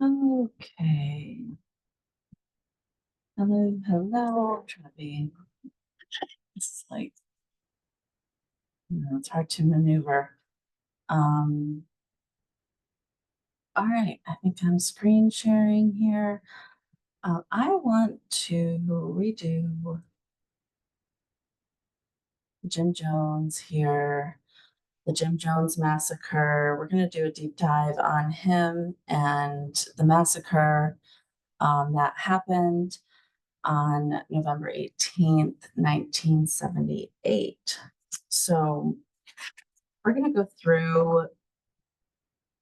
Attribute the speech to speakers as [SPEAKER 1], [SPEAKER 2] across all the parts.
[SPEAKER 1] Okay. Hello, hello. I'm trying to be, it's like, it's hard to maneuver. Um, all right, I think I'm screen sharing here. I want to redo Jim Jones here, the Jim Jones massacre. We're going to do a deep dive on him and the massacre that happened on November 18th, 1978. So we're going to go through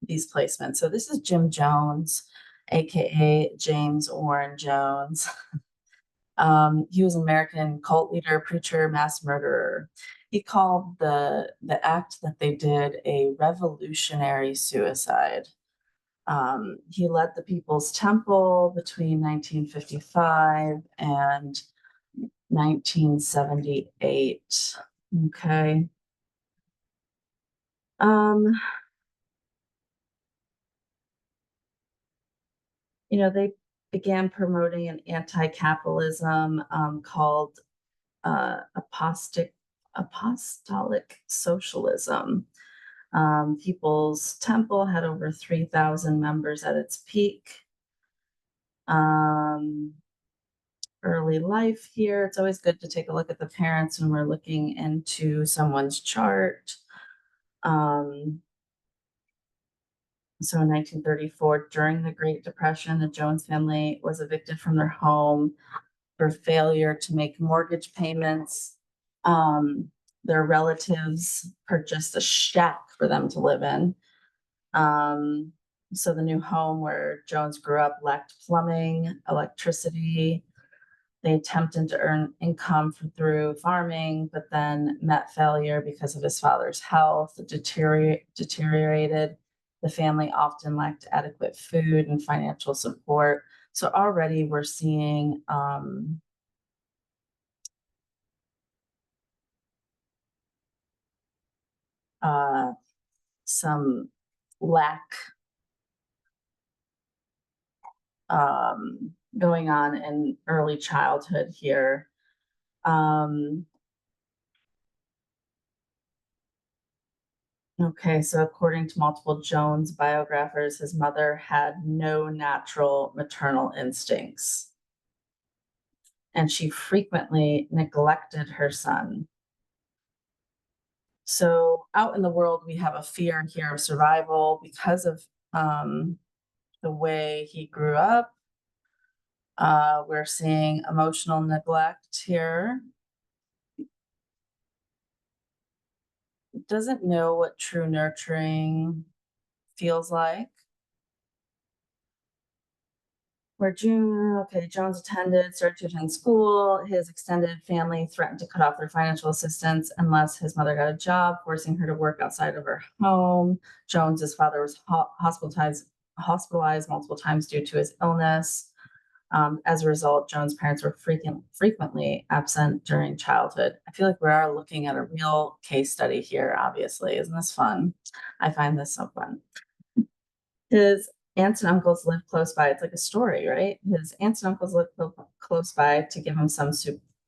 [SPEAKER 1] these placements. So this is Jim Jones, aka James Warren Jones. He was an American cult leader, preacher, mass murderer. He called the act that they did a revolutionary suicide. He led the People's Temple between 1955 and 1978. Okay. Um, they began promoting an anti-capitalism called apostolic socialism. People's Temple had over 3,000 members at its peak. Um, Early life here. It's always good to take a look at the parents when we're looking into someone's chart. So in 1934, during the Great Depression, the Jones family was evicted from their home for failure to make mortgage payments. Um, their relatives purchased a shack for them to live in. Um, so the new home where Jones grew up lacked plumbing, electricity. They attempted to earn income through farming, but then met failure because of his father's health deteriorated. The family often lacked adequate food and financial support. So already we're seeing uh, some lack going on in early childhood here. Um, okay, so according to multiple Jones biographers, his mother had no natural maternal instincts, and she frequently neglected her son. So out in the world, we have a fear here of survival because of the way he grew up. We're seeing emotional neglect here. Doesn't know what true nurturing feels like. Where Jones started to attend school. His extended family threatened to cut off their financial assistance unless his mother got a job, forcing her to work outside of her home. Jones's father was hospitalized multiple times due to his illness. As a result, Jones' parents were frequently absent during childhood. I feel like we are looking at a real case study here, obviously. Isn't this fun? I find this so fun. His aunts and uncles lived close by. It's like a story, right? His aunts and uncles lived close by to give him some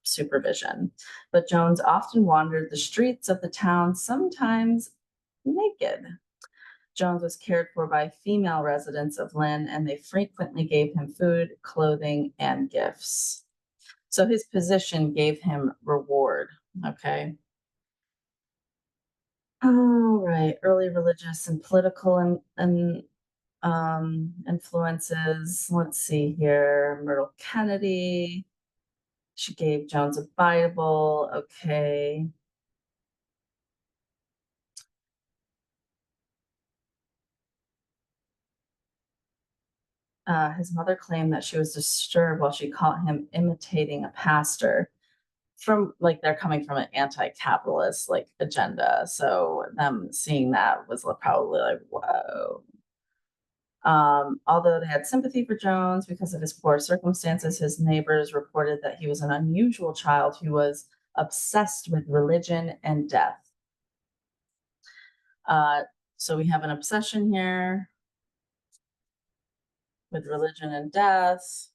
[SPEAKER 1] supervision. But Jones often wandered the streets of the town, sometimes naked. Jones was cared for by female residents of Lynn, and they frequently gave him food, clothing, and gifts. So his position gave him reward. Okay. All right. Early religious and political and influences. Let's see here. Myrtle Kennedy. She gave Jones a Bible. Okay. His mother claimed that she was disturbed while she caught him imitating a pastor. From like they're coming from an anti-capitalist like agenda, so them seeing that was probably like, whoa. Although they had sympathy for Jones because of his poor circumstances, his neighbors reported that he was an unusual child who was obsessed with religion and death. uh, so we have an obsession here. with religion and death.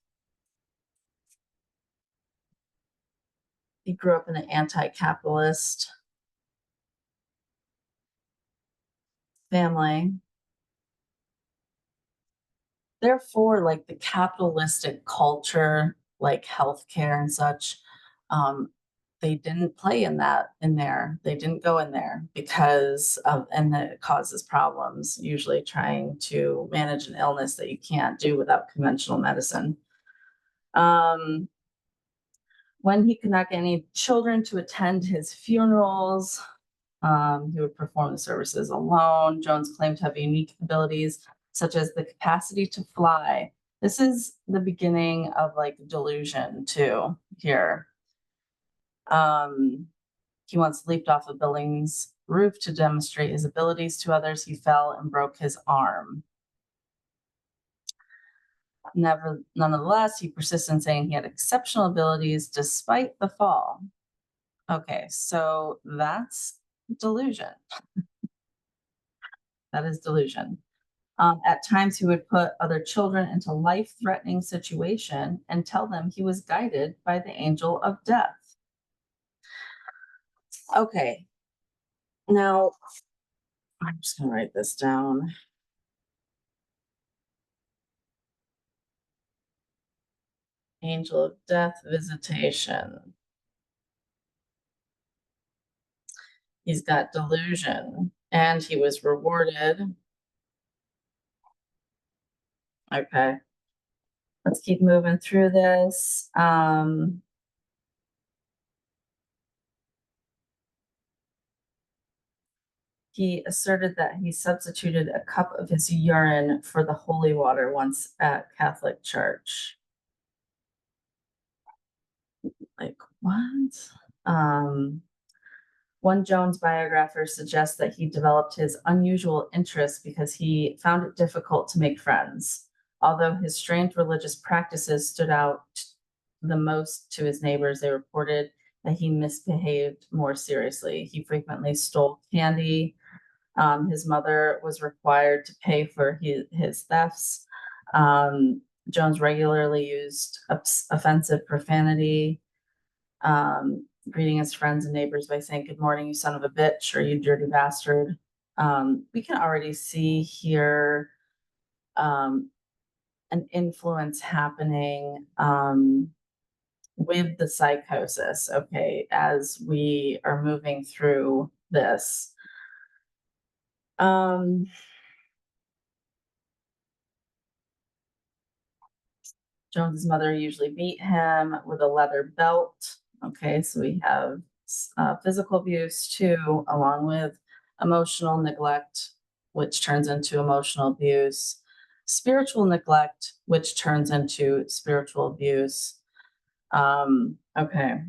[SPEAKER 1] He grew up in an anti-capitalist family. Therefore, like the capitalistic culture, like healthcare and such, um, they didn't play in there. They didn't go in there because of, and that it causes problems, usually trying to manage an illness that you can't do without conventional medicine. Um, when he could not get any children to attend his funerals, he would perform the services alone. Jones claimed to have unique abilities, such as the capacity to fly. This is the beginning of like delusion, too, here. Um, he once leaped off a building's roof to demonstrate his abilities to others. He fell and broke his arm. Nonetheless, he persisted in saying he had exceptional abilities despite the fall. Okay, so that's delusion. That is delusion. At times, he would put other children into life-threatening situation and tell them he was guided by the angel of death. Okay, now I'm just gonna write this down. Angel of death visitation. He's got delusion, and he was rewarded. Okay, let's keep moving through this. He asserted that he substituted a cup of his urine for the holy water once at Catholic church. Like, what? Um, One Jones biographer suggests that he developed his unusual interest because he found it difficult to make friends. Although his strange religious practices stood out the most to his neighbors, they reported that he misbehaved more seriously. He frequently stole candy. His mother was required to pay for his thefts. Jones regularly used offensive profanity, greeting his friends and neighbors by saying, "Good morning, you son of a bitch," or "You dirty bastard." We can already see here um, an influence happening with the psychosis, okay, as we are moving through this. Um, Jones's mother usually beat him with a leather belt. Okay, so we have physical abuse too, along with emotional neglect, which turns into emotional abuse, spiritual neglect, which turns into spiritual abuse. Okay.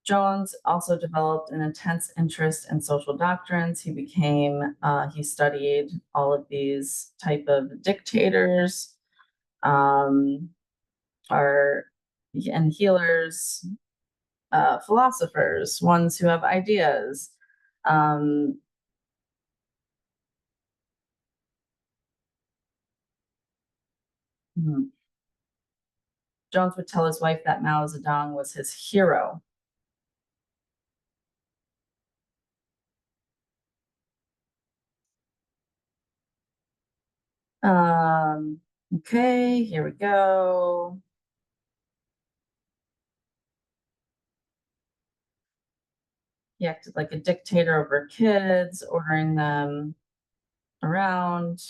[SPEAKER 1] Jones also developed an intense interest in social doctrines. He studied all of these type of dictators, um, are and healers, philosophers, ones who have ideas. Um, hmm. Jones would tell his wife that Mao Zedong was his hero. Um, okay, here we go. He acted like a dictator over kids, ordering them around.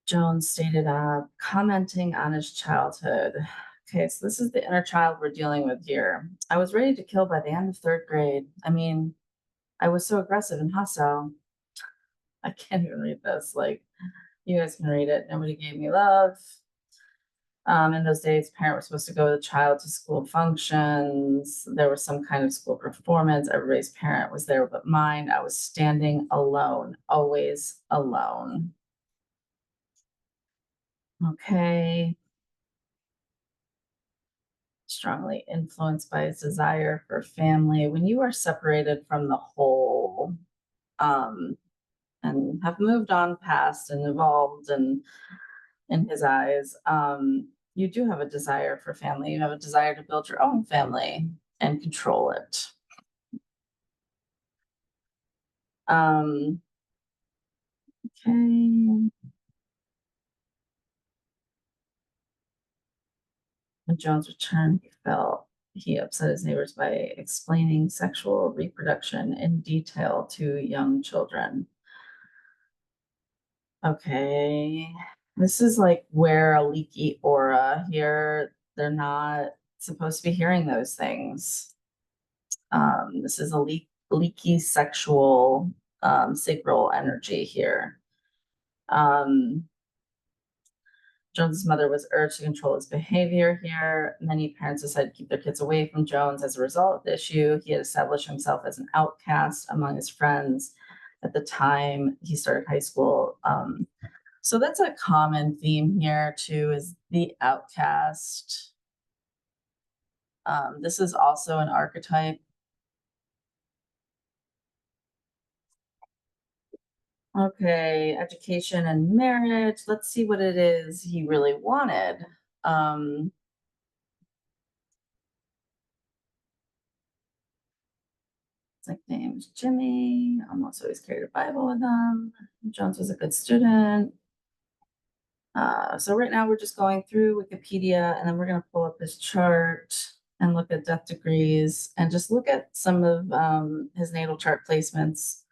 [SPEAKER 1] Jones stated, commenting on his childhood. Okay, so this is the inner child we're dealing with here. I was ready to kill by the end of third grade. I mean, I was so aggressive and hostile. I can't even read this. Like, you guys can read it. Nobody gave me love. In those days, parents were supposed to go with the child to school functions. There was some kind of school performance. Everybody's parent was there but mine. I was standing alone, always alone. Okay. strongly influenced by his desire for family. When you are separated from the whole, um, and have moved on past and evolved, and in his eyes, you do have a desire for family. You have a desire to build your own family and control it. Um, okay. When Jones returned, he upset his neighbors by explaining sexual reproduction in detail to young children. Okay. This is like where a leaky aura here. They're not supposed to be hearing those things. This is a leaky sexual sacral energy here. Um, Jones's mother was urged to control his behavior here. Many parents decided to keep their kids away from Jones as a result of the issue. He had established himself as an outcast among his friends at the time he started high school. So that's a common theme here too, is the outcast. This is also an archetype. Okay, education and marriage. Let's see what it is he really wanted. His nickname is Jimmy. Almost always carried a Bible with him. Jones was a good student. So right now we're just going through Wikipedia, and then we're going to pull up his chart and look at death degrees and just look at some of his natal chart placements.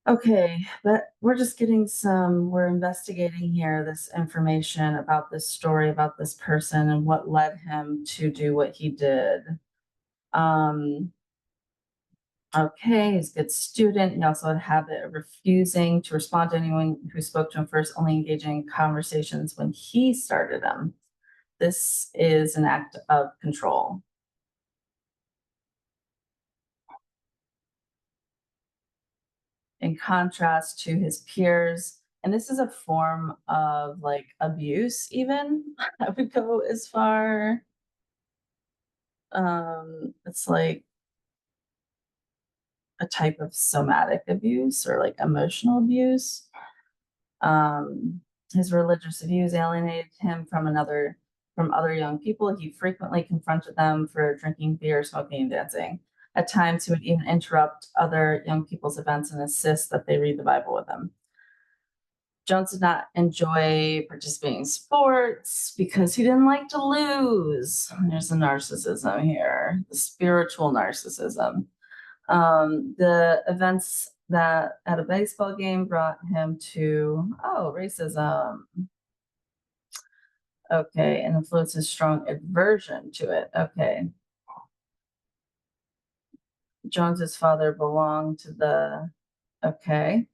[SPEAKER 1] Okay, but we're just we're investigating here this information about this story, about this person, and what led him to do what he did. Okay, he's a good student. He also had a habit of refusing to respond to anyone who spoke to him first, only engaging in conversations when he started them. This is an act of control. In contrast to his peers, and this is a form of like abuse, even I would go as far. It's like a type of somatic abuse or like emotional abuse. Um, his religious views alienated him from other young people. He frequently confronted them for drinking beer, smoking, and dancing. At times, he would even interrupt other young people's events and insist that they read the Bible with him. Jones did not enjoy participating in sports because he didn't like to lose. There's the narcissism here, the spiritual narcissism. The events that at a baseball game brought him to, racism. Okay, and influences strong aversion to it. Okay. Jones's father belonged to okay,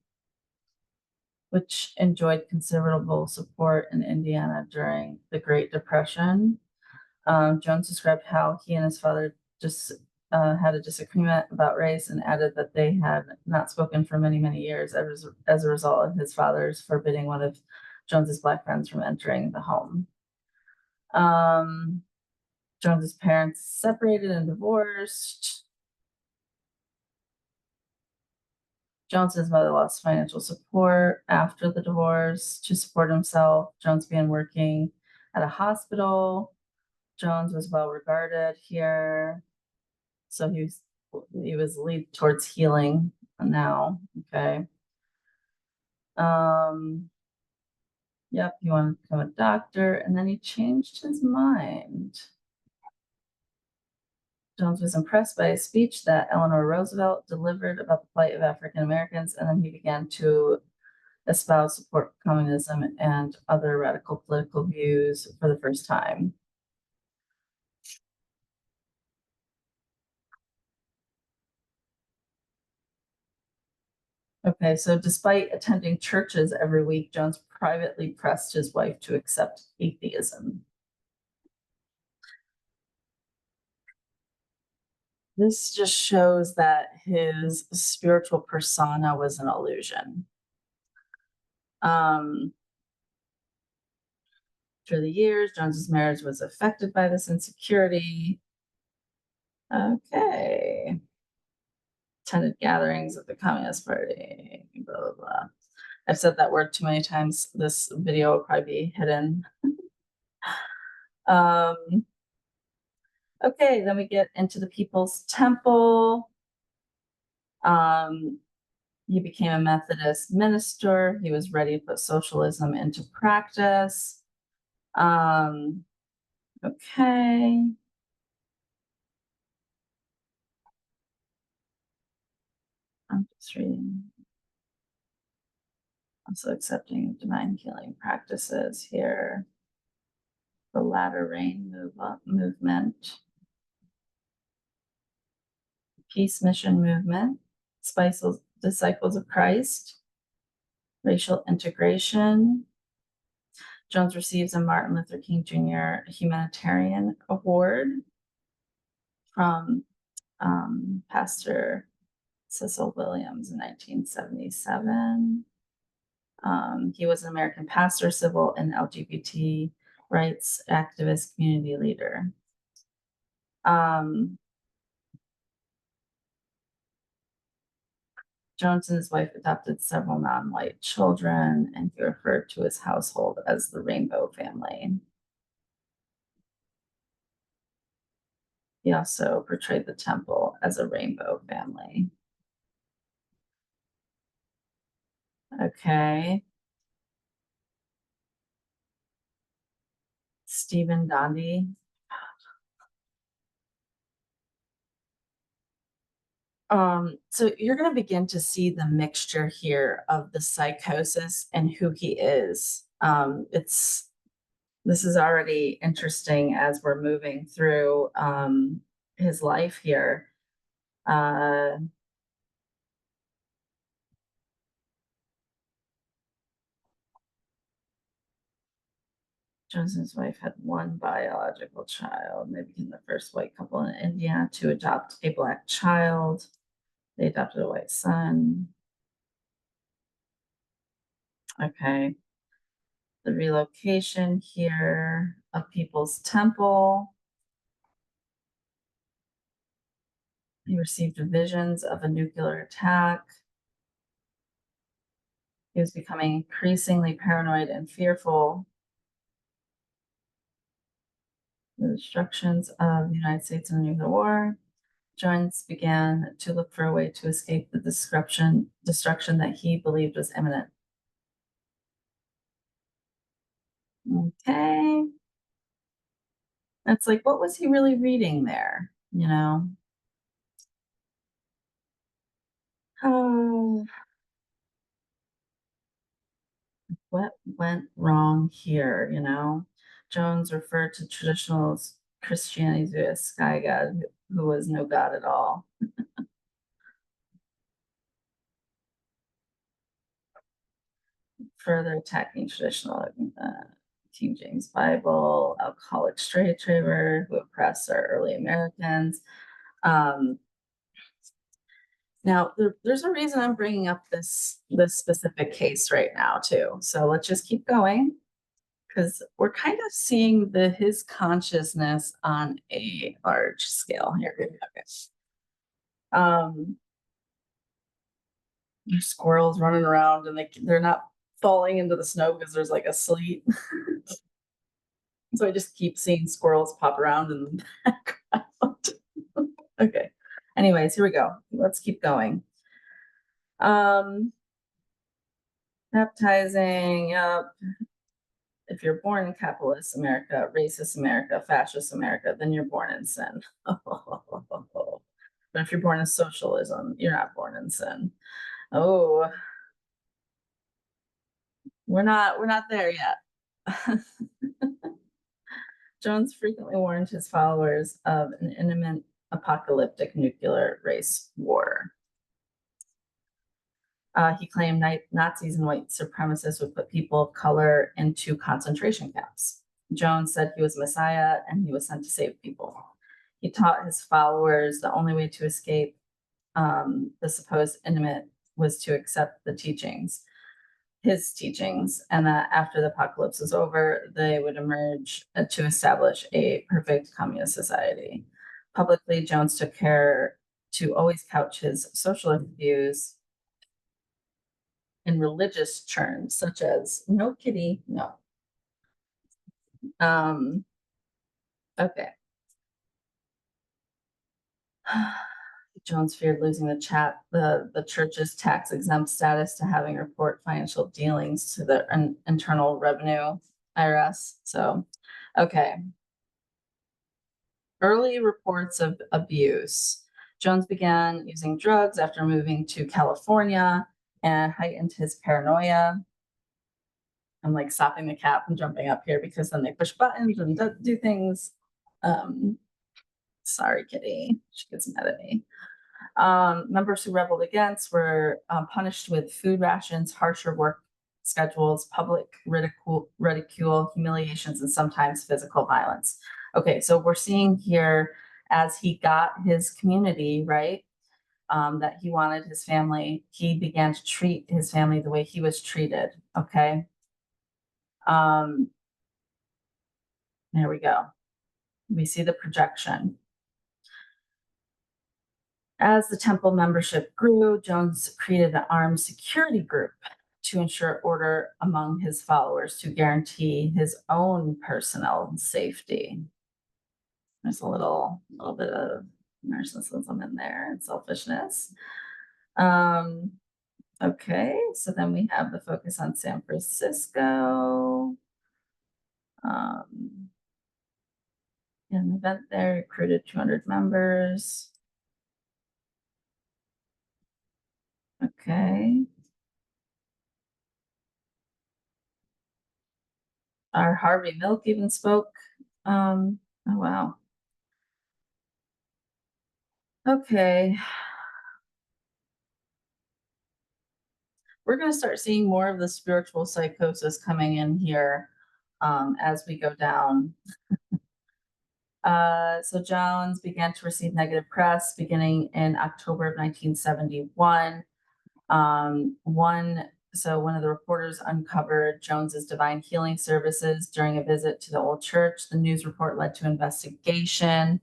[SPEAKER 1] which enjoyed considerable support in Indiana during the Great Depression. Jones described how he and his father just had a disagreement about race and added that they had not spoken for many, many years as a result of his father's forbidding one of Jones's black friends from entering the home. Jones's parents separated and divorced. Jones's mother lost financial support after the divorce to support himself. Jones began working at a hospital. Jones was well regarded here. So he was lead towards healing now. Okay. Yep, he wanted to become a doctor, and then he changed his mind. Jones was impressed by a speech that Eleanor Roosevelt delivered about the plight of African Americans, and then he began to espouse support for communism and other radical political views for the first time. Okay, so despite attending churches every week, Jones privately pressed his wife to accept atheism. This just shows that his spiritual persona was an illusion. Through the years, Jones's marriage was affected by this insecurity. Okay. Attended gatherings of the Communist Party, blah, blah, blah. I've said that word too many times. This video will probably be hidden. Um, okay, then we get into the People's Temple. He became a Methodist minister. He was ready to put socialism into practice. Okay. I'm just reading. Also accepting divine healing practices here. The latter rain movement. Peace Mission Movement. Disciples of Christ. Racial integration. Jones receives a Martin Luther King Jr. Humanitarian Award from Pastor Cecil Williams in 1977. He was an American pastor, civil and LGBT rights activist, community leader. Jones and his wife adopted several non-white children, and he referred to his household as the Rainbow Family. He also portrayed the temple as a rainbow family. Okay. Stephen Dondi. So you're going to begin to see the mixture here of the psychosis and who he is. This is already interesting as we're moving through his life here. Johnson's wife had one biological child. They became the first white couple in India to adopt a Black child. They adopted a white son. Okay. The relocation here of People's Temple. He received visions of a nuclear attack. He was becoming increasingly paranoid and fearful. The destructions of the United States in the nuclear war. Jones began to look for a way to escape the destruction that he believed was imminent. Okay. It's like, what was he really reading there? You know? Oh, what went wrong here? You know? Jones referred to traditional Christianity as a sky god who was no god at all. Further attacking traditional King James Bible, alcoholic straight trader who oppressed our early Americans. Now, there's a reason I'm bringing up this specific case right now too. So let's just keep going because we're kind of seeing his consciousness on a large scale here. Okay. There's squirrels running around and they're not falling into the snow because there's like a sleet. So I just keep seeing squirrels pop around in the background. Okay. Anyways, here we go. Let's keep going. Baptizing. Yep. If you're born in capitalist America, racist America, fascist America, then you're born in sin. But if you're born in socialism, you're not born in sin. Oh, we're not there yet. Jones frequently warned his followers of an imminent apocalyptic nuclear race war. He claimed Nazis and white supremacists would put people of color into concentration camps. Jones said he was Messiah and he was sent to save people. He taught his followers the only way to escape the supposed enemy was to accept the teachings. his teachings, and that after the apocalypse was over, they would emerge to establish a perfect communist society. Publicly, Jones took care to always couch his socialist views in religious terms, such as no kitty, no. Um, okay. Jones feared losing the church's tax exempt status to having report financial dealings to the Internal Revenue IRS. So, okay. Early reports of abuse. Jones began using drugs after moving to California and heightened his paranoia. I'm like stopping the cat from jumping up here because then they push buttons and do things. Sorry, kitty. She gets mad at me. Members who rebelled against were punished with food rations, harsher work schedules, public ridicule, humiliations, and sometimes physical violence. Okay, so we're seeing here as he got his community, right, that he wanted his family, he began to treat his family the way he was treated, okay? There we go. We see the projection. As the temple membership grew, Jones created an armed security group to ensure order among his followers to guarantee his own personal safety. There's a little bit of narcissism in there and selfishness. Okay, so then we have the focus on San Francisco. An event there recruited 200 members. Okay. Our Harvey Milk even spoke. Oh, wow. Okay. We're going to start seeing more of the spiritual psychosis coming in here as we go down. So Jones began to receive negative press beginning in October of 1971. One of the reporters uncovered Jones's divine healing services during a visit to the old church. The news report led to investigation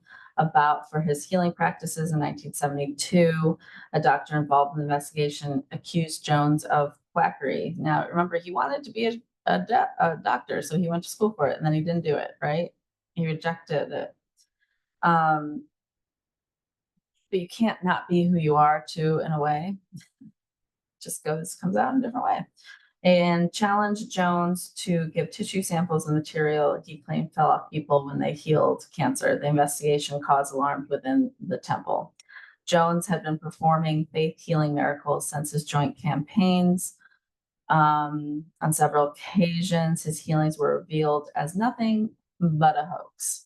[SPEAKER 1] for his healing practices in 1972. A doctor involved in the investigation accused Jones of quackery. Now, remember, he wanted to be a doctor, so he went to school for it, and then he didn't do it, right? He rejected it. But you can't not be who you are too, in a way. Just comes out in a different way. And challenged Jones to give tissue samples of material he claimed fell off people when they healed cancer. The investigation caused alarm within the temple. Jones had been performing faith healing miracles since his joint campaigns. On several occasions, his healings were revealed as nothing but a hoax.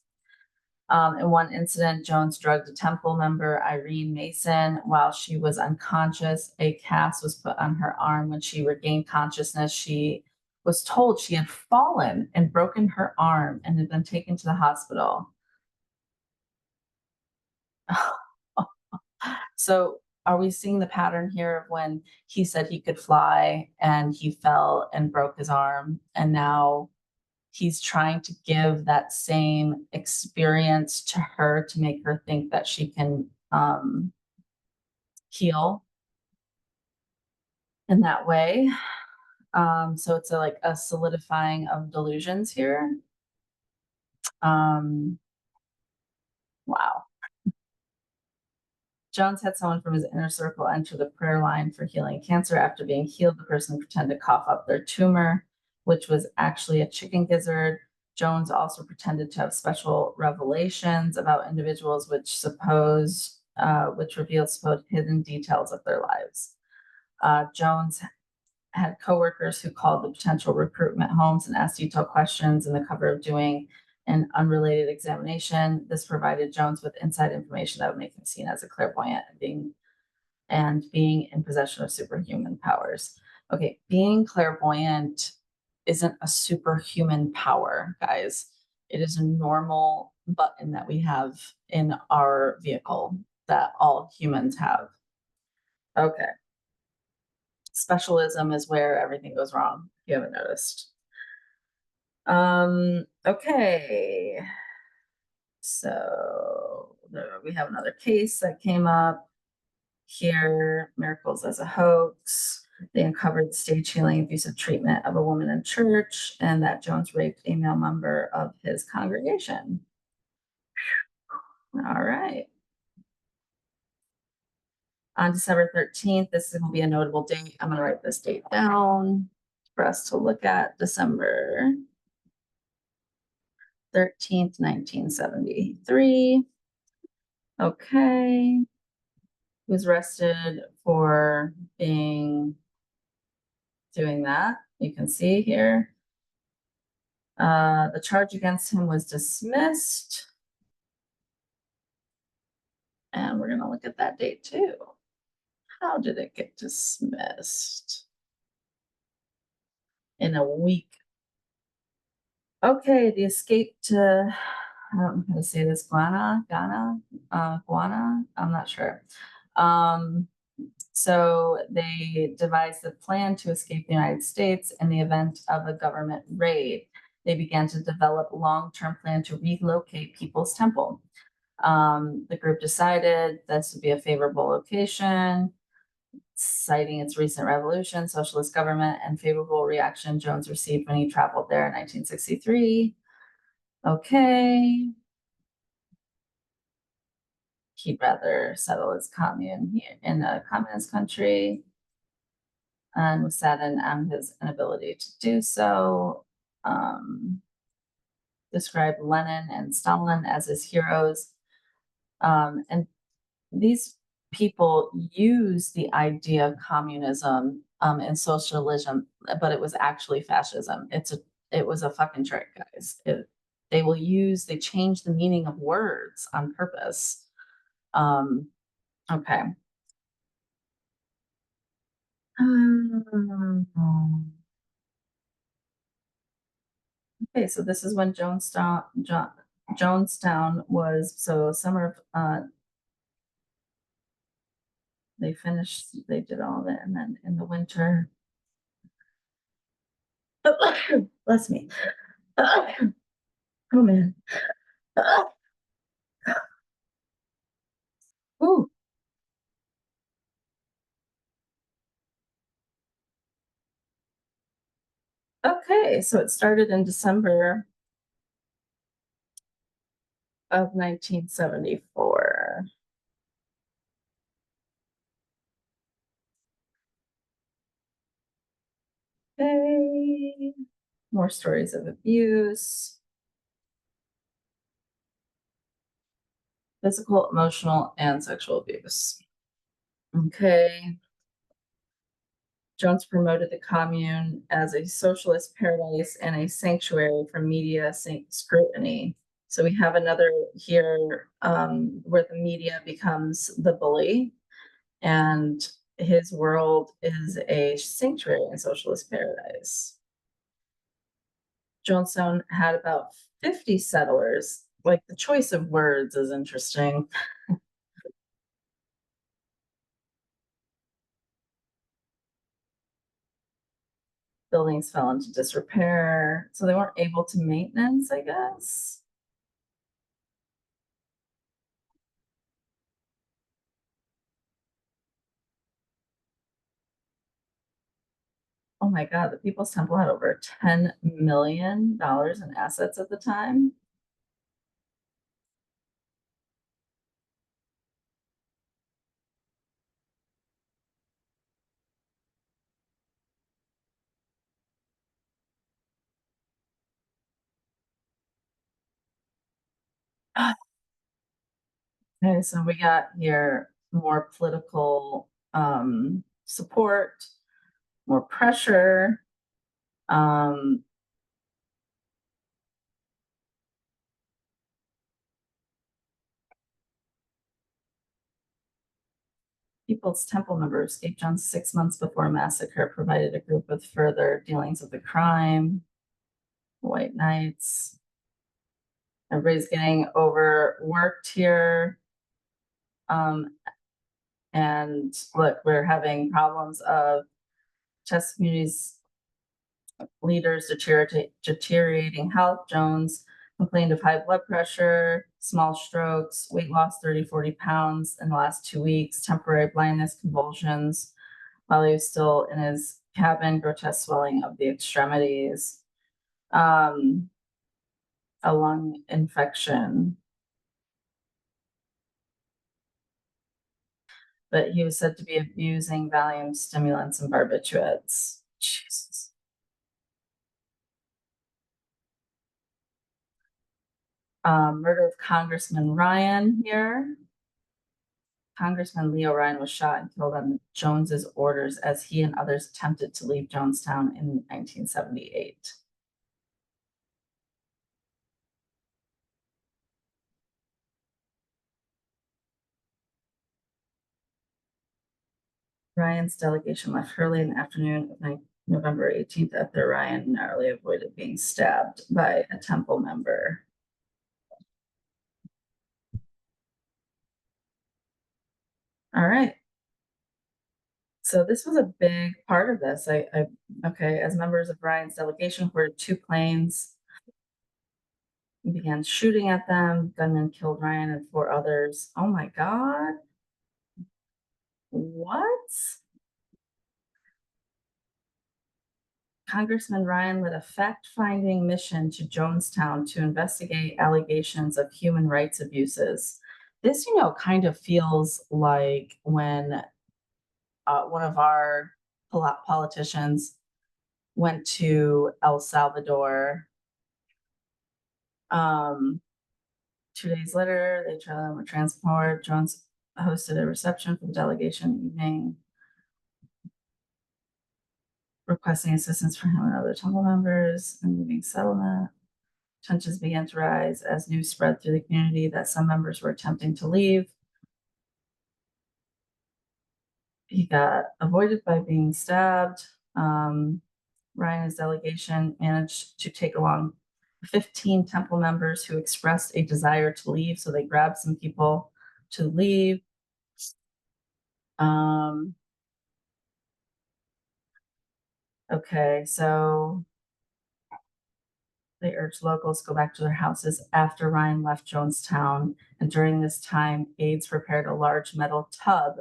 [SPEAKER 1] In one incident, Jones drugged a temple member, Irene Mason, while she was unconscious. A cast was put on her arm. When she regained consciousness, she was told she had fallen and broken her arm and had been taken to the hospital. So are we seeing the pattern here of when he said he could fly and he fell and broke his arm, and now he's trying to give that same experience to her to make her think that she can heal in that way. So it's like a solidifying of delusions here. Wow. Jones had someone from his inner circle enter the prayer line for healing cancer. After being healed, the person pretended to cough up their tumor, which was actually a chicken gizzard. Jones also pretended to have special revelations about individuals which revealed supposed hidden details of their lives. Jones had coworkers who called the potential recruitment homes and asked detailed questions in the cover of doing an unrelated examination. This provided Jones with inside information that would make him seen as a clairvoyant and being in possession of superhuman powers. Okay, being clairvoyant isn't a superhuman power, guys. It is a normal button that we have in our vehicle that all humans have. Okay. specialism is where everything goes wrong, if you haven't noticed. Okay. So we have another case that came up here, miracles as a hoax. They uncovered stage healing abusive treatment of a woman in church, and that Jones raped a male member of his congregation. All right. On December 13th, this will be a notable date. I'm going to write this date down for us to look at. December 13th, 1973. Okay. He was arrested for doing that. You can see here. The charge against him was dismissed. And we're going to look at that date too. How did it get dismissed? In a week. Okay, the escape to, I don't know how to say this, Guana, I'm not sure. So they devised a plan to escape the United States in the event of a government raid. They began to develop a long-term plan to relocate People's Temple. The group decided this would be a favorable location, citing its recent revolution, socialist government, and favorable reaction Jones received when he traveled there in 1963. Okay. He'd rather settle his commune here in a communist country, and was saddened on his inability to do so. Described Lenin and Stalin as his heroes. And these people use the idea of communism and socialism, but it was actually fascism. It was a fucking trick, guys. They change the meaning of words on purpose. Okay. Okay, so this is when Jonestown was, so summer of they did all of it, and then in the winter, bless me. Oh man. Ooh. Okay, so it started in December of 1974. Okay, more stories of abuse, physical, emotional, and sexual abuse. Okay. Jones promoted the commune as a socialist paradise and a sanctuary from media scrutiny. So we have another here where the media becomes the bully, and his world is a sanctuary and socialist paradise. Jonestown had about 50 settlers. Like, the choice of words is interesting. Buildings fell into disrepair, so they weren't able to maintenance, I guess. Oh my God, the People's Temple had over $10 million in assets at the time. Okay, so we got here more political support, more pressure. People's Temple members escaped John 6 months before Massacre, provided a group with further dealings of the crime. White Knights. Everybody's getting overworked here. And look, we're having problems of Test communities leaders deteriorating health. Jones complained of high blood pressure, small strokes, weight loss 30, 40 pounds in the last 2 weeks, temporary blindness, convulsions while he was still in his cabin, grotesque swelling of the extremities, um, a lung infection. But he was said to be abusing Valium stimulants and barbiturates. Jesus. Murder of Congressman Ryan here. Congressman Leo Ryan was shot and killed on Jones's orders as he and others attempted to leave Jonestown in 1978. Ryan's delegation left early in the afternoon of November 18th after Ryan narrowly avoided being stabbed by a temple member. All right. So this was a big part of this. Okay, as members of Ryan's delegation boarded 2 planes and began shooting at them. Gunmen killed Ryan and 4 others. Oh my God. What? Congressman Ryan led a fact-finding mission to Jonestown to investigate allegations of human rights abuses. This, kind of feels like when one of our politicians went to El Salvador. 2 days later, they tried to transport. Jones hosted a reception for the delegation evening, requesting assistance for him and other temple members and moving settlement. Tensions began to rise as news spread through the community that some members were attempting to leave. He got avoided by being stabbed. Ryan's delegation managed to take along 15 temple members who expressed a desire to leave. So they grabbed some people to leave. Okay, so they urged locals to go back to their houses after Ryan left Jonestown. And during this time, aides prepared a large metal tub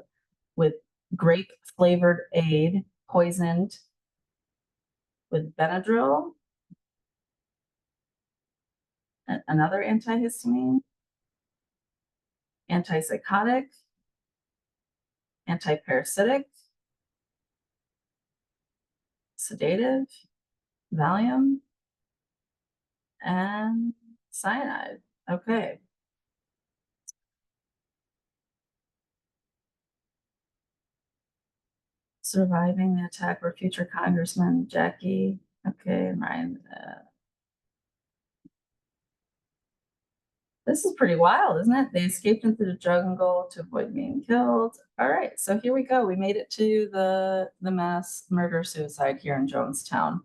[SPEAKER 1] with grape flavored aid poisoned with Benadryl, another antihistamine, antipsychotic, antiparasitic, sedative, Valium, and cyanide. Okay. Surviving the attack were future Congressman Jackie. Okay, and Ryan. This is pretty wild, isn't it? They escaped into the jungle to avoid being killed. All right, so here we go. We made it to the mass murder suicide here in Jonestown.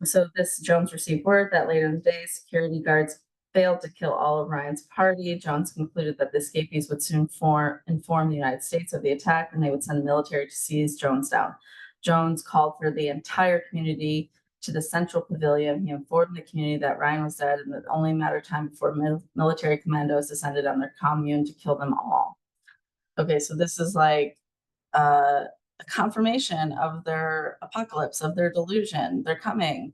[SPEAKER 1] So this Jones received word that later in the day, security guards failed to kill all of Ryan's party. Jones concluded that the escapees would soon inform the United States of the attack and they would send the military to seize Jonestown. Jones called for the entire community to the central pavilion. He informed the community that Ryan was dead and that it only mattered of time before military commandos descended on their commune to kill them all. Okay, so this is like a confirmation of their apocalypse, of their delusion. They're coming.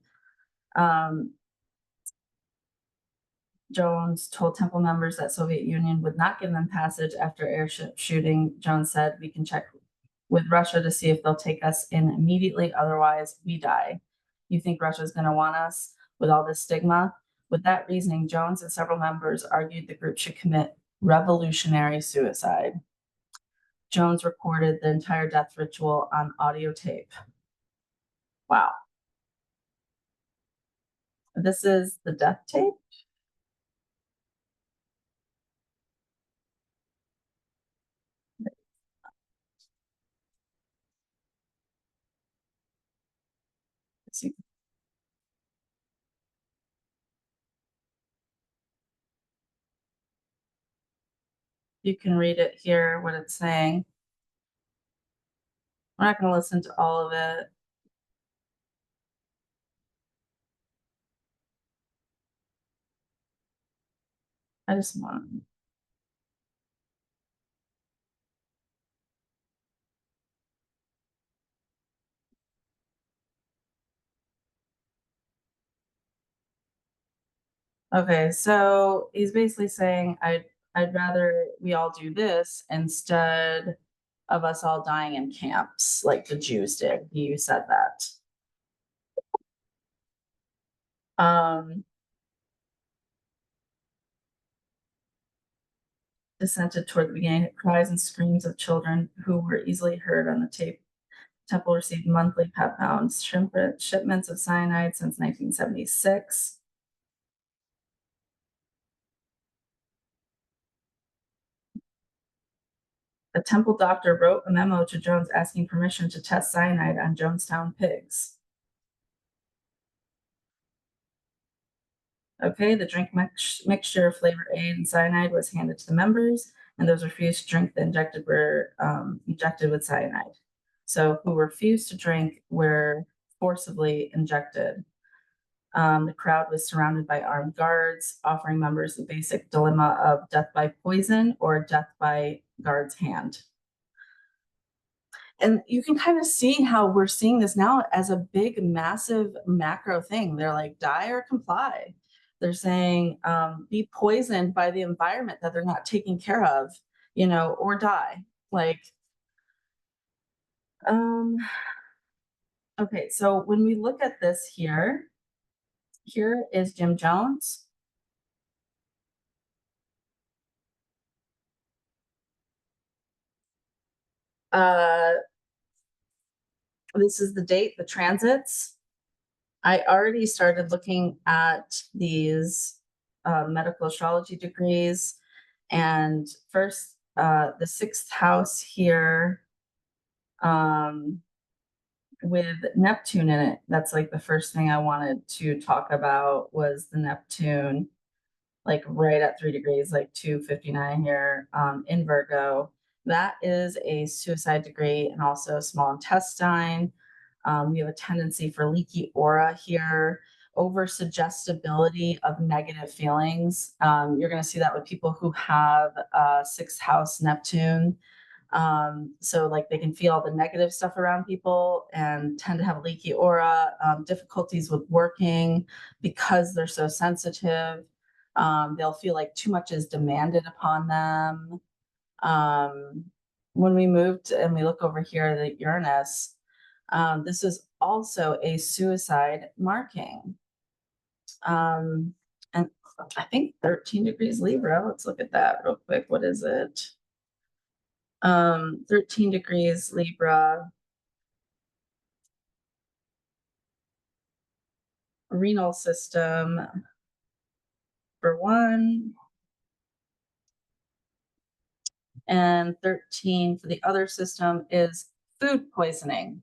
[SPEAKER 1] Jones told temple members that Soviet Union would not give them passage after airship shooting. Jones said, "We can check with Russia to see if they'll take us in immediately. Otherwise, we die. You think Russia's going to want us with all this stigma?" With that reasoning, Jones and several members argued the group should commit revolutionary suicide. Jones recorded the entire death ritual on audio tape. Wow. This is the death tape. You can read it here, what it's saying. We're not gonna listen to all of it. I just want okay, so he's basically saying, I'd rather we all do this instead of us all dying in camps like the Jews did. You said that. Um, dissented toward the beginning, cries and screams of children who were easily heard on the tape. Temple received monthly pet pounds, shipments of cyanide since 1976. A temple doctor wrote a memo to Jones asking permission to test cyanide on Jonestown pigs. Okay, the drink mixture of flavor aid and cyanide was handed to the members, and those refused to drink the injected were injected with cyanide. So who refused to drink were forcibly injected. The crowd was surrounded by armed guards, offering members the basic dilemma of death by poison or death by guard's hand. And you can kind of see how we're seeing this now as a big, massive macro thing. They're like, die or comply. They're saying, be poisoned by the environment that they're not taking care of, or die. Like, okay, so when we look at this here is Jim Jones. This is the date, the transits. I already started looking at these medical astrology degrees. And first, the sixth house here with Neptune in it. That's like the first thing I wanted to talk about was the Neptune, like right at 3 degrees, like 259 here in Virgo. That is a suicide degree and also small intestine. We have a tendency for leaky aura here, over suggestibility of negative feelings. You're going to see that with people who have sixth house Neptune. So like they can feel all the negative stuff around people and tend to have leaky aura, difficulties with working because they're so sensitive. They'll feel like too much is demanded upon them. When we moved and we look over here at Uranus, this is also a suicide marking. And I think 13 degrees Libra. Let's look at that real quick. What is it? 13 degrees Libra. Renal system for one. And 13 for the other system is food poisoning.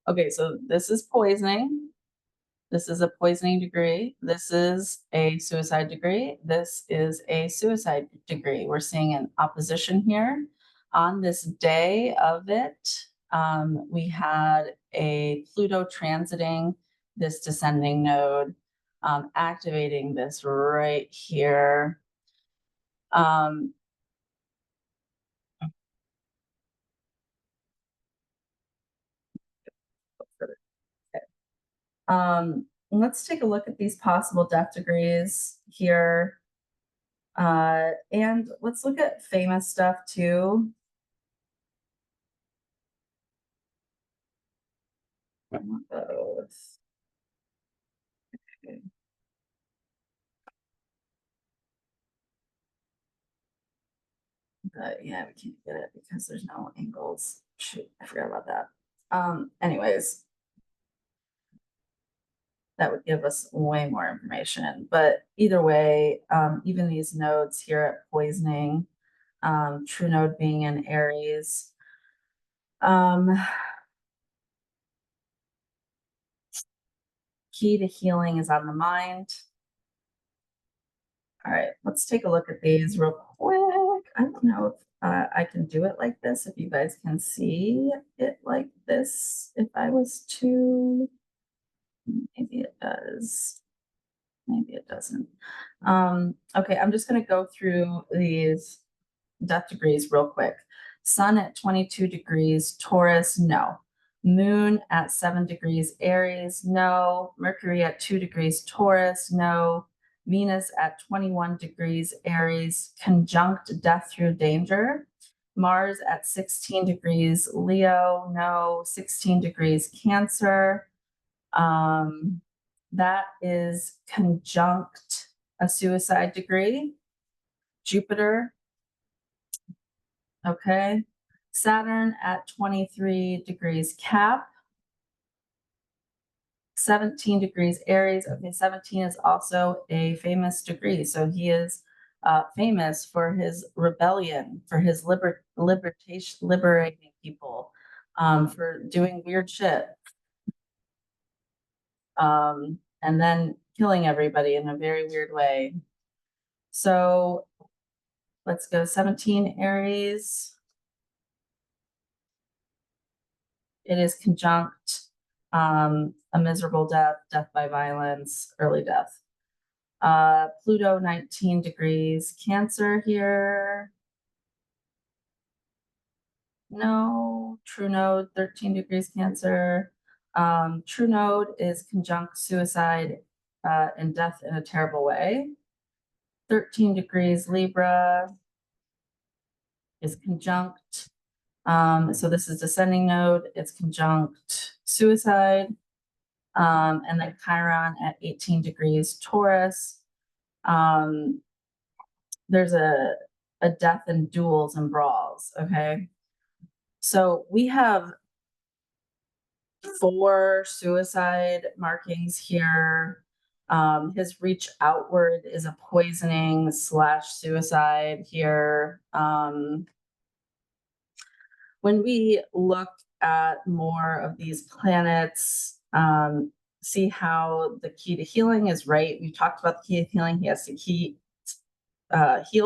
[SPEAKER 1] Okay, so this is poisoning. This is a poisoning degree. This is a suicide degree. This is a suicide degree. We're seeing an opposition here. On this day of it, we had a Pluto transiting this descending node, activating this right here. Let's take a look at these possible death degrees here. And let's look at famous stuff too. Both. Okay. But yeah, we can't get it because there's no angles. Shoot, I forgot about that. Anyways, that would give us way more information. But either way, even these nodes here at poisoning, true node being in Aries, key to healing is on the mind. All right, let's take a look at these real quick. I don't know if I can do it like this, if you guys can see it like this. If I was to, maybe it does, maybe it doesn't. Okay, I'm just gonna go through these death degrees real quick. Sun at 22 degrees, Taurus, no. Moon at 7 degrees, Aries, no. Mercury at 2 degrees, Taurus, no. Venus at 21 degrees, Aries, conjunct death through danger. Mars at 16 degrees, Leo, no. 16 degrees, Cancer. That is conjunct a suicide degree. Jupiter, okay. Saturn at 23 degrees Cap, 17 degrees Aries. Okay, 17 is also a famous degree. So he is famous for his rebellion, for his liberating people, for doing weird shit, and then killing everybody in a very weird way. So let's go 17 Aries. It is conjunct a miserable death, death by violence, early death. Pluto 19 degrees Cancer here. No, true node 13 degrees Cancer. True node is conjunct suicide and death in a terrible way. 13 degrees Libra is conjunct. So this is descending node, it's conjunct suicide. And then Chiron at 18 degrees Taurus. There's a death in duels and brawls, okay? So we have 4 suicide markings here. His reach outward is a poisoning / suicide here. When we look at more of these planets, see how the key to healing is right. We talked about the key to healing. He has to heal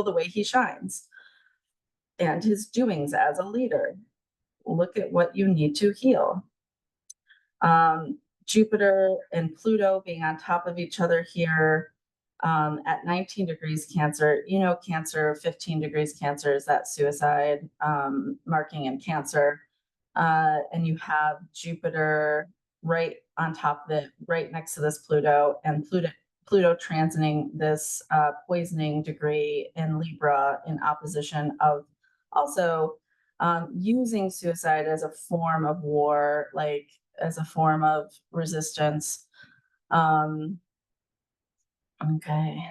[SPEAKER 1] the way he shines and his doings as a leader. Look at what you need to heal. Jupiter and Pluto being on top of each other here at 19 degrees Cancer. You know, Cancer, 15 degrees Cancer is that suicide marking in Cancer. And you have Jupiter right on top of it, right next to this Pluto, and Pluto transiting this poisoning degree in Libra in opposition of also using suicide as a form of war, like as a form of resistance. Okay.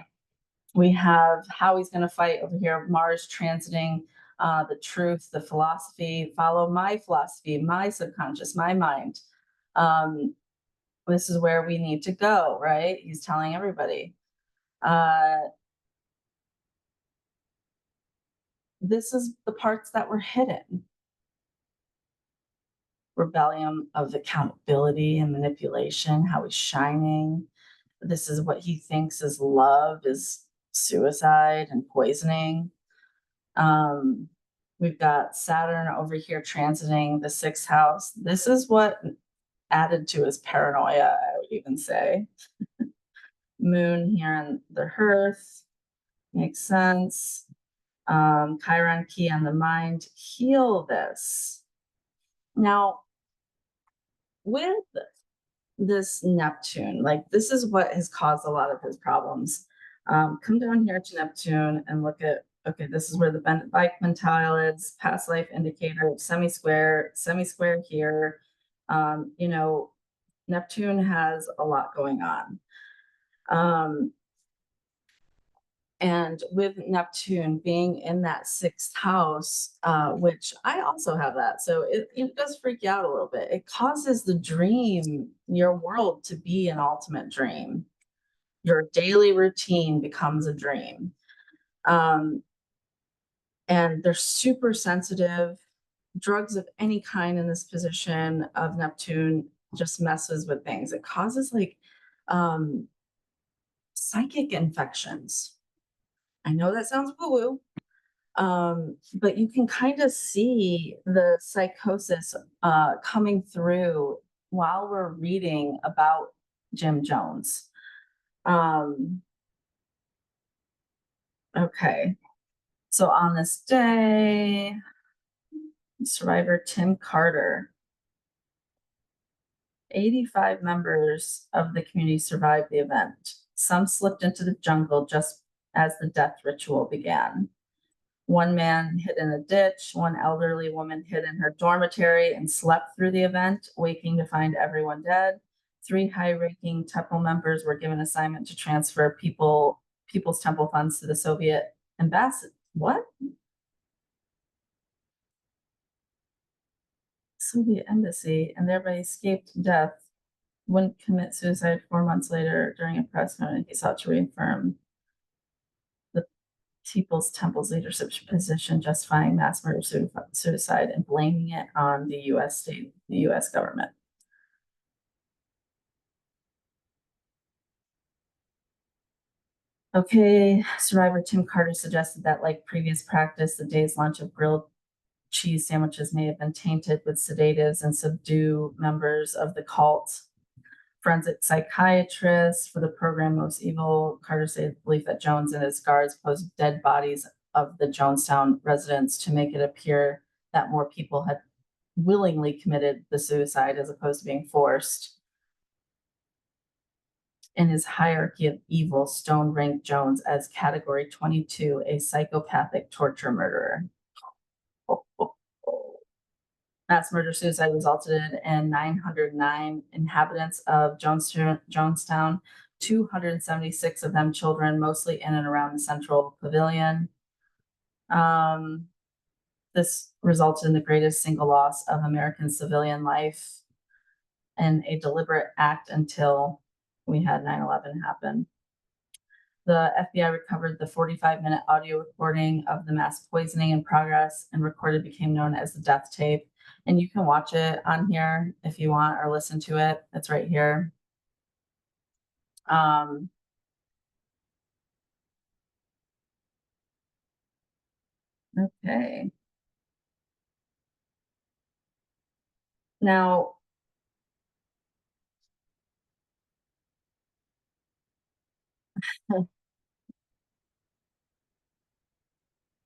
[SPEAKER 1] We have how he's going to fight over here. Mars transiting the truth, the philosophy, follow my philosophy, my subconscious, my mind. This is where we need to go, right? He's telling everybody. This is the parts that were hidden. Rebellion of accountability and manipulation, how he's shining. This is what he thinks is love, is suicide and poisoning. We've got Saturn over here transiting the 6th house. This is what added to his paranoia, I would even say. Moon here on the hearth makes sense. Chiron key on the mind. Heal this. Now, with this Neptune, like this is what has caused a lot of his problems. Come down here to Neptune and look at, okay, this is where the bent bike tile is, past life indicator, semi-square here. You know, Neptune has a lot going on. And with Neptune being in that 6th house, which I also have that. So it does freak you out a little bit. It causes the dream, your world, to be an ultimate dream. Your daily routine becomes a dream. And they're super sensitive. Drugs of any kind in this position of Neptune just messes with things. It causes like psychic infections. I know that sounds woo-woo, But you can kind of see the psychosis coming through while we're reading about Jim Jones. Um, okay. So on this day, survivor Tim Carter, 85 members of the community survived the event. Some slipped into the jungle just as the death ritual began. One man hid in a ditch, one elderly woman hid in her dormitory and slept through the event, waking to find everyone dead. Three high-ranking temple members were given assignment to transfer people's temple funds to the Soviet embassy. What? Soviet embassy, and thereby escaped death. Wouldn't commit suicide 4 months later during a press conference. He sought to reaffirm the People's Temple's leadership position, justifying mass murder suicide and blaming it on the U.S. government. Okay, survivor Tim Carter suggested that, like previous practice, the day's lunch of grilled cheese sandwiches may have been tainted with sedatives and subdue members of the cult. Forensic psychiatrist for the program Most Evil, Carter stated the belief that Jones and his guards posed dead bodies of the Jonestown residents to make it appear that more people had willingly committed the suicide as opposed to being forced. In his hierarchy of evil, Stone ranked Jones as category 22, a psychopathic torture murderer. Mass murder suicide resulted in 909 inhabitants of Jonestown, 276 of them children, mostly in and around the Central Pavilion. This resulted in the greatest single loss of American civilian life and a deliberate act until we had 9/11 happen. The FBI recovered the 45-minute audio recording of the mass poisoning in progress and recorded became known as the death tape. And you can watch it on here if you want or listen to it. It's right here. Um, okay. Now,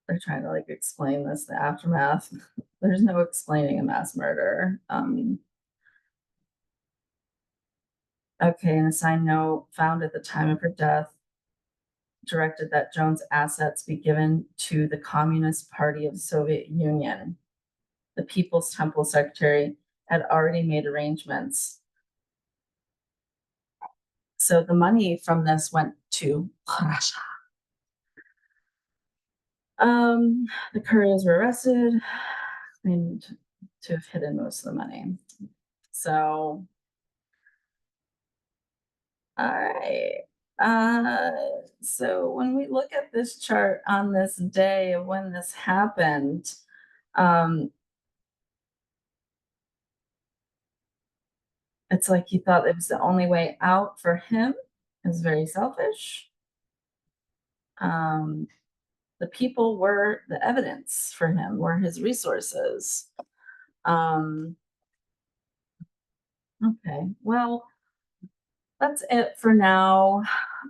[SPEAKER 1] they're trying to like explain this, the aftermath. There's no explaining a mass murder. Okay, and a signed note found at the time of her death directed that Jones' assets be given to the Communist Party of the Soviet Union. The People's Temple secretary had already made arrangements. So the money from this went to Russia. The couriers were arrested, claimed to have hidden most of the money. So, all right. So when we look at this chart on this day of when this happened, um, it's like he thought it was the only way out for him. It was very selfish. Um, the people were the evidence for him, were his resources. Um, okay, well, that's it for now.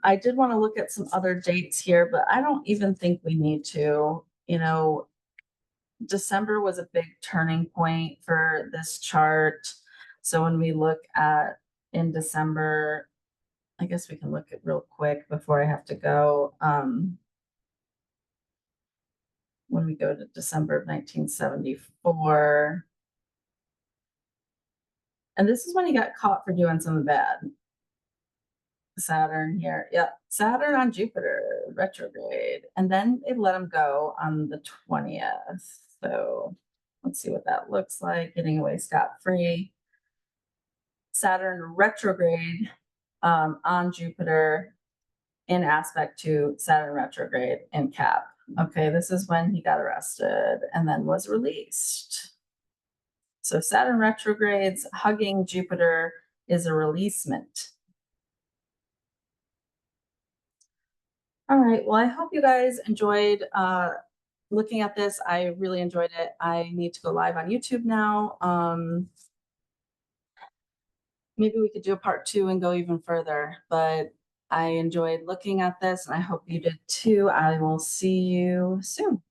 [SPEAKER 1] I did want to look at some other dates here, but I don't even think we need to. You know, December was a big turning point for this chart. So when we look at in December, I guess we can look at real quick before I have to go. When we go to December of 1974, and this is when he got caught for doing something bad. Saturn here. Yep. Saturn on Jupiter retrograde. And then they let him go on the 20th. So let's see what that looks like. Getting away scot-free. Saturn retrograde on Jupiter in aspect to Saturn retrograde in Cap. Okay, this is when he got arrested and then was released. So Saturn retrogrades hugging Jupiter is a releasement. All right. Well, I hope you guys enjoyed looking at this, I really enjoyed it. I need to go live on YouTube now. Maybe we could do a part two and go even further, but I enjoyed looking at this and I hope you did too. I will see you soon.